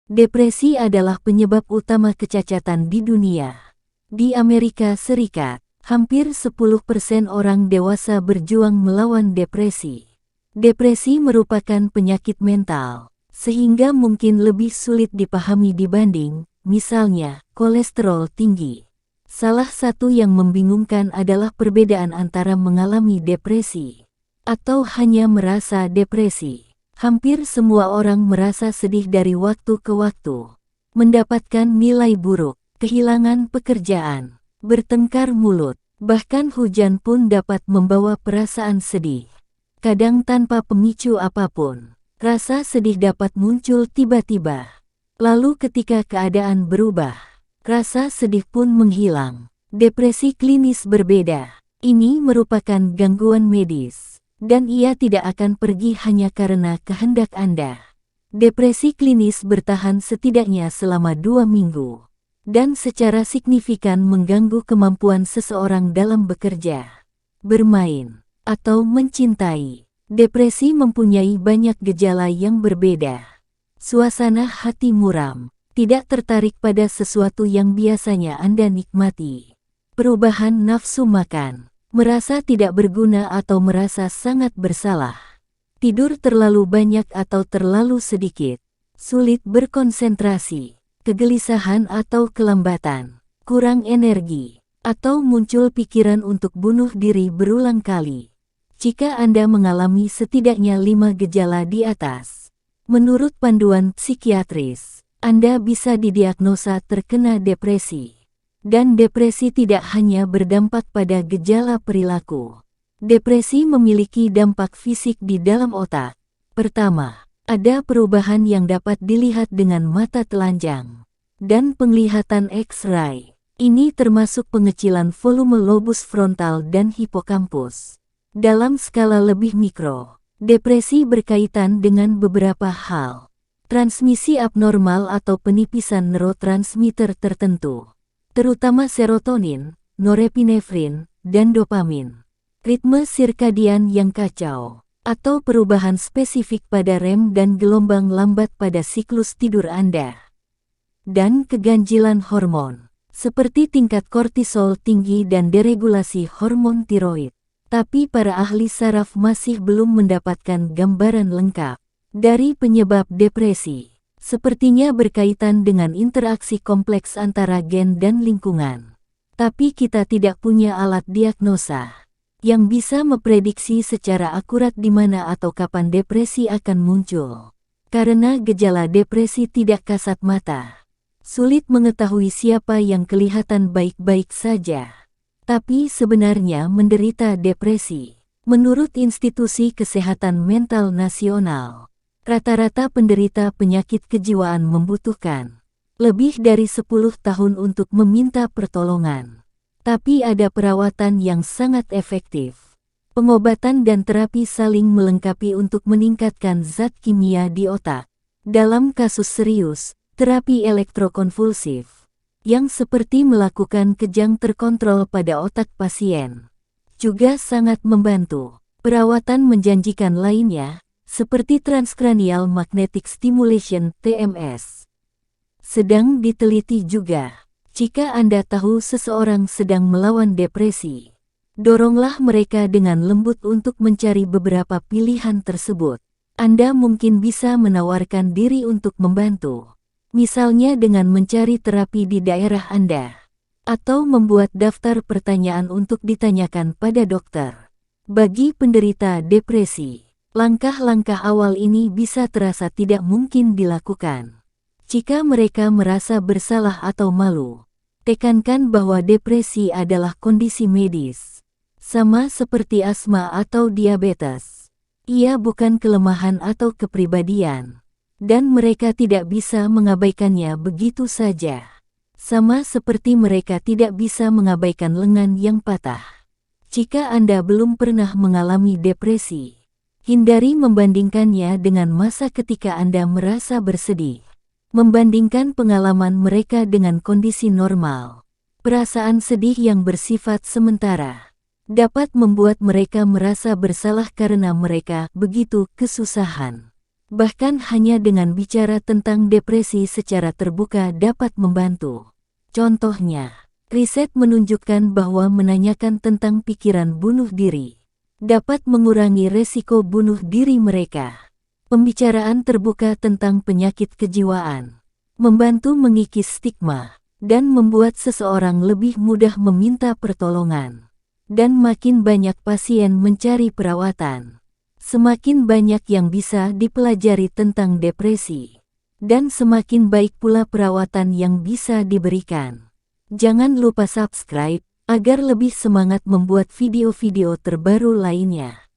Depresi adalah penyebab utama kecacatan di dunia. Di Amerika Serikat, hampir 10% orang dewasa berjuang melawan depresi. Depresi merupakan penyakit mental, sehingga mungkin lebih sulit dipahami dibanding, misalnya, kolesterol tinggi. Salah satu yang membingungkan adalah perbedaan antara mengalami depresi atau hanya merasa depresi. Hampir semua orang merasa sedih dari waktu ke waktu, mendapatkan nilai buruk, kehilangan pekerjaan, bertengkar mulut, bahkan hujan pun dapat membawa perasaan sedih. Kadang tanpa pemicu apapun, rasa sedih dapat muncul tiba-tiba. Lalu ketika keadaan berubah, rasa sedih pun menghilang. Depresi klinis berbeda. Ini merupakan gangguan medis, dan ia tidak akan pergi hanya karena kehendak Anda. Depresi klinis bertahan setidaknya selama 2 minggu, dan secara signifikan mengganggu kemampuan seseorang dalam bekerja, bermain, atau mencintai. Depresi mempunyai banyak gejala yang berbeda. Suasana hati muram, tidak tertarik pada sesuatu yang biasanya Anda nikmati. Perubahan nafsu makan, merasa tidak berguna atau merasa sangat bersalah. Tidur terlalu banyak atau terlalu sedikit. Sulit berkonsentrasi. Kegelisahan atau kelambatan. Kurang energi. Atau muncul pikiran untuk bunuh diri berulang kali. Jika Anda mengalami setidaknya 5 gejala di atas, menurut panduan psikiatris, Anda bisa didiagnosa terkena depresi. Dan depresi tidak hanya berdampak pada gejala perilaku. Depresi memiliki dampak fisik di dalam otak. Pertama, ada perubahan yang dapat dilihat dengan mata telanjang dan penglihatan X-ray. Ini termasuk pengecilan volume lobus frontal dan hipokampus. Dalam skala lebih mikro, depresi berkaitan dengan beberapa hal. Transmisi abnormal atau penipisan neurotransmitter tertentu, terutama serotonin, norepinefrin, dan dopamin. Ritme sirkadian yang kacau, atau perubahan spesifik pada rem dan gelombang lambat pada siklus tidur Anda. Dan keganjilan hormon, seperti tingkat kortisol tinggi dan deregulasi hormon tiroid. Tapi para ahli saraf masih belum mendapatkan gambaran lengkap dari penyebab depresi. Sepertinya berkaitan dengan interaksi kompleks antara gen dan lingkungan. Tapi kita tidak punya alat diagnosa yang bisa memprediksi secara akurat di mana atau kapan depresi akan muncul. Karena gejala depresi tidak kasat mata, sulit mengetahui siapa yang kelihatan baik-baik saja, tapi sebenarnya menderita depresi. Menurut Institusi Kesehatan Mental Nasional, rata-rata penderita penyakit kejiwaan membutuhkan lebih dari 10 tahun untuk meminta pertolongan. Tapi ada perawatan yang sangat efektif. Pengobatan dan terapi saling melengkapi untuk meningkatkan zat kimia di otak. Dalam kasus serius, terapi elektrokonvulsif, yang seperti melakukan kejang terkontrol pada otak pasien, juga sangat membantu. Perawatan menjanjikan lainnya, seperti transcranial magnetic stimulation (TMS), sedang diteliti juga. Jika Anda tahu seseorang sedang melawan depresi, doronglah mereka dengan lembut untuk mencari beberapa pilihan tersebut. Anda mungkin bisa menawarkan diri untuk membantu, misalnya dengan mencari terapi di daerah Anda, atau membuat daftar pertanyaan untuk ditanyakan pada dokter. Bagi penderita depresi, langkah-langkah awal ini bisa terasa tidak mungkin dilakukan. Jika mereka merasa bersalah atau malu, tekankan bahwa depresi adalah kondisi medis, sama seperti asma atau diabetes. Ia bukan kelemahan atau kepribadian, dan mereka tidak bisa mengabaikannya begitu saja. Sama seperti mereka tidak bisa mengabaikan lengan yang patah. Jika Anda belum pernah mengalami depresi, hindari membandingkannya dengan masa ketika Anda merasa bersedih. Membandingkan pengalaman mereka dengan kondisi normal. Perasaan sedih yang bersifat sementara dapat membuat mereka merasa bersalah karena mereka begitu kesusahan. Bahkan hanya dengan bicara tentang depresi secara terbuka dapat membantu. Contohnya, riset menunjukkan bahwa menanyakan tentang pikiran bunuh diri dapat mengurangi resiko bunuh diri mereka. Pembicaraan terbuka tentang penyakit kejiwaan membantu mengikis stigma dan membuat seseorang lebih mudah meminta pertolongan. Dan makin banyak pasien mencari perawatan, semakin banyak yang bisa dipelajari tentang depresi, dan semakin baik pula perawatan yang bisa diberikan. Jangan lupa subscribe agar lebih semangat membuat video-video terbaru lainnya.